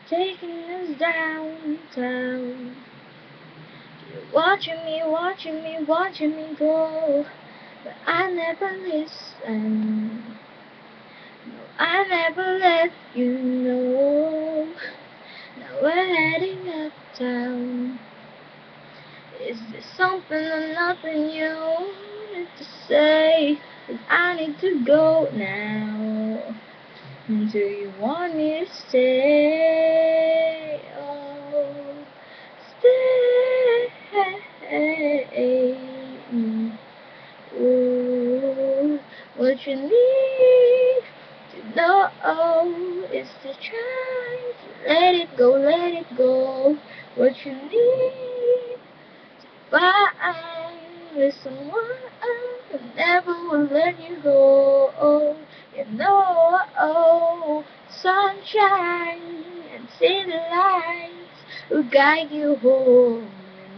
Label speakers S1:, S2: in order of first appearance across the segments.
S1: taking us downtown. You're watching me go, but I never listen. No, I never let you know. Now we're heading uptown. Is there something or nothing you wanted to say? 'Cause I need to go now. Do you want me to stay? Oh, stay. Ooh, what you need to know is to try to let it go, let it go. What you need to find with someone who never will let you go. You know, sunshine and city lights will guide you home.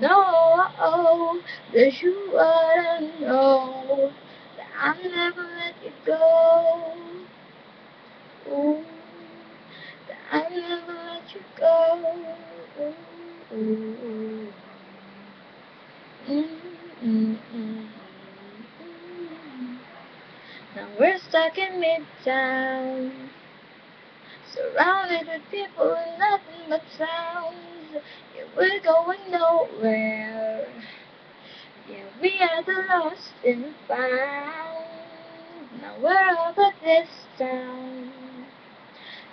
S1: You know that you ought to know that I'll never let you go. Ooh, that I'll never let you go. Ooh. Now we're stuck in Midtown, surrounded with people and nothing but sounds. Yeah, we're going nowhere. Yeah, we are the lost and found. Now we're over this town.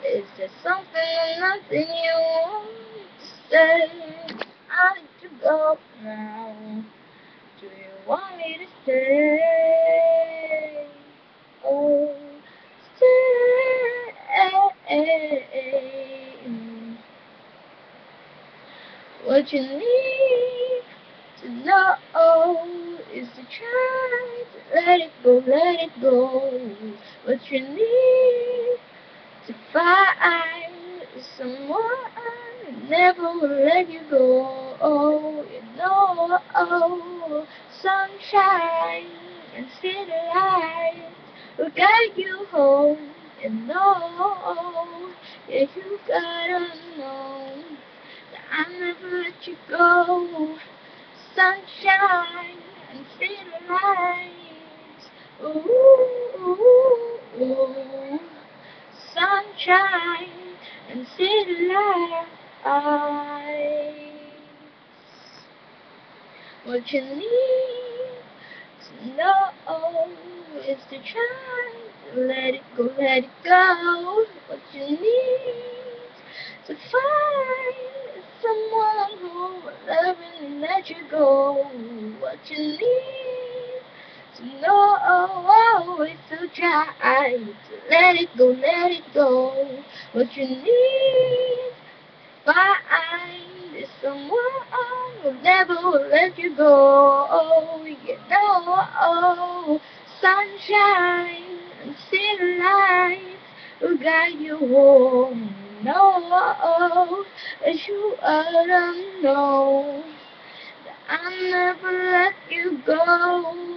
S1: Is there something or nothing you want to say? I need to go now. Do you want me to stay? Oh, stay. What you need to know is to try to let it go, let it go. What you need to find someone who never will let you go. You know, sunshine and city lights will guide you home. You know, yeah, you gotta know that I'll never let you go. Sunshine and city lights. Ooh, ooh, ooh. Sunshine and city lights. What you need to know is to try to let it go, let it go. What you need to find is someone who will love and let you go. What you need to know is to try to let it go, let it go. What you need to find is someone who never will let you go. You know, sunshine and city lights will guide you home. No, as you ought to know that I'll never let you go.